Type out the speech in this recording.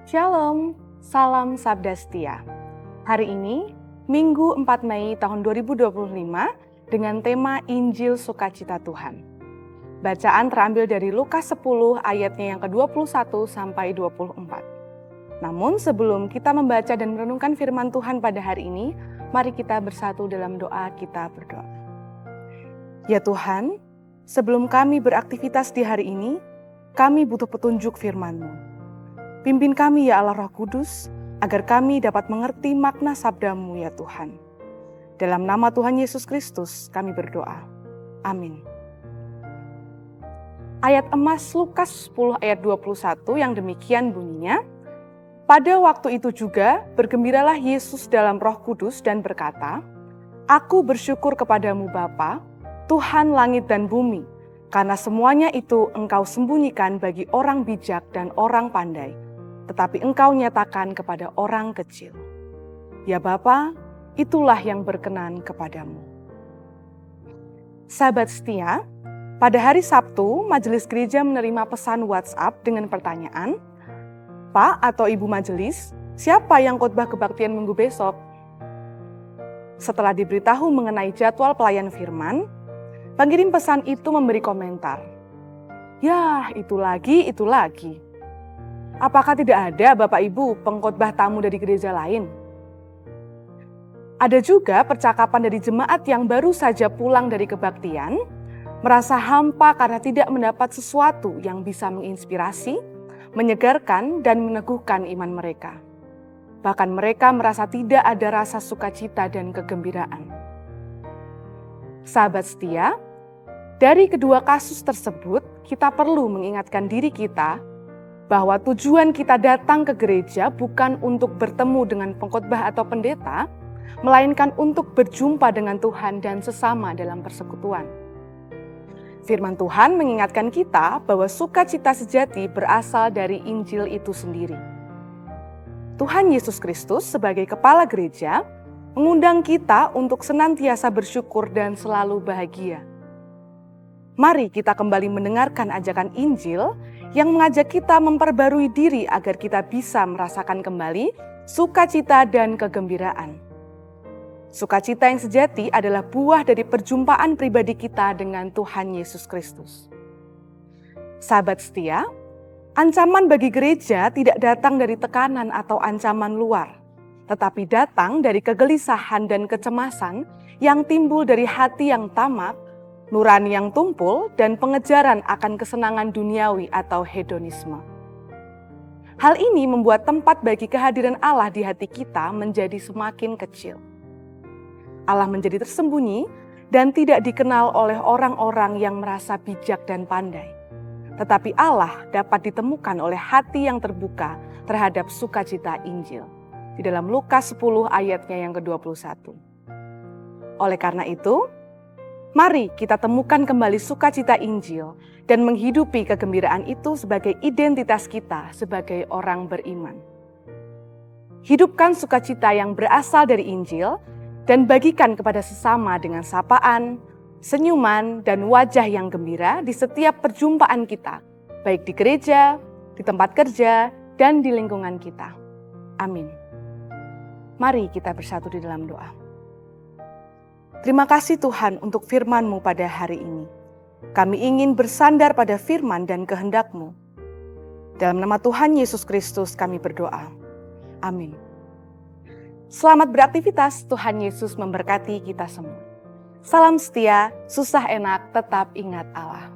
Shalom, salam Sabda Setia. Hari ini, Minggu 4 Mei tahun 2025 dengan tema Injil Sukacita Tuhan. Bacaan terambil dari Lukas 10 ayatnya yang ke-21 sampai 24. Namun sebelum kita membaca dan merenungkan firman Tuhan pada hari ini, mari kita bersatu dalam doa, kita berdoa. Ya Tuhan, sebelum kami beraktivitas di hari ini, kami butuh petunjuk firman-Mu. Pimpin kami ya Allah Roh Kudus, agar kami dapat mengerti makna sabda-Mu ya Tuhan. Dalam nama Tuhan Yesus Kristus kami berdoa. Amin. Ayat emas Lukas 10 ayat 21 yang demikian bunyinya, pada waktu itu juga bergembiralah Yesus dalam Roh Kudus dan berkata, Aku bersyukur kepadamu Bapa, Tuhan langit dan bumi, karena semuanya itu Engkau sembunyikan bagi orang bijak dan orang pandai, tetapi Engkau nyatakan kepada orang kecil. Ya Bapa, itulah yang berkenan kepadamu. Sahabat setia, pada hari Sabtu, majelis gereja menerima pesan WhatsApp dengan pertanyaan, Pak atau Ibu majelis, siapa yang khotbah kebaktian minggu besok? Setelah diberitahu mengenai jadwal pelayan firman, pengirim pesan itu memberi komentar. Yah, itu lagi. Apakah tidak ada Bapak Ibu pengkhotbah tamu dari gereja lain? Ada juga percakapan dari jemaat yang baru saja pulang dari kebaktian, merasa hampa karena tidak mendapat sesuatu yang bisa menginspirasi, menyegarkan, dan meneguhkan iman mereka. Bahkan mereka merasa tidak ada rasa sukacita dan kegembiraan. Sahabat setia, dari kedua kasus tersebut, kita perlu mengingatkan diri kita bahwa tujuan kita datang ke gereja bukan untuk bertemu dengan pengkhotbah atau pendeta, melainkan untuk berjumpa dengan Tuhan dan sesama dalam persekutuan. Firman Tuhan mengingatkan kita bahwa sukacita sejati berasal dari Injil itu sendiri. Tuhan Yesus Kristus sebagai kepala gereja mengundang kita untuk senantiasa bersyukur dan selalu bahagia. Mari kita kembali mendengarkan ajakan Injil yang mengajak kita memperbarui diri agar kita bisa merasakan kembali sukacita dan kegembiraan. Sukacita yang sejati adalah buah dari perjumpaan pribadi kita dengan Tuhan Yesus Kristus. Sahabat setia, ancaman bagi gereja tidak datang dari tekanan atau ancaman luar, tetapi datang dari kegelisahan dan kecemasan yang timbul dari hati yang tamak, nurani yang tumpul, dan pengejaran akan kesenangan duniawi atau hedonisme. Hal ini membuat tempat bagi kehadiran Allah di hati kita menjadi semakin kecil. Allah menjadi tersembunyi dan tidak dikenal oleh orang-orang yang merasa bijak dan pandai. Tetapi Allah dapat ditemukan oleh hati yang terbuka terhadap sukacita Injil. Di dalam Lukas 10 ayatnya yang ke-21. Oleh karena itu, mari kita temukan kembali sukacita Injil dan menghidupi kegembiraan itu sebagai identitas kita sebagai orang beriman. Hidupkan sukacita yang berasal dari Injil dan bagikan kepada sesama dengan sapaan, senyuman, dan wajah yang gembira di setiap perjumpaan kita, baik di gereja, di tempat kerja, dan di lingkungan kita. Amin. Mari kita bersatu di dalam doa. Terima kasih Tuhan untuk firman-Mu pada hari ini. Kami ingin bersandar pada firman dan kehendak-Mu. Dalam nama Tuhan Yesus Kristus kami berdoa. Amin. Selamat beraktivitas, Tuhan Yesus memberkati kita semua. Salam setia, susah enak, tetap ingat Allah.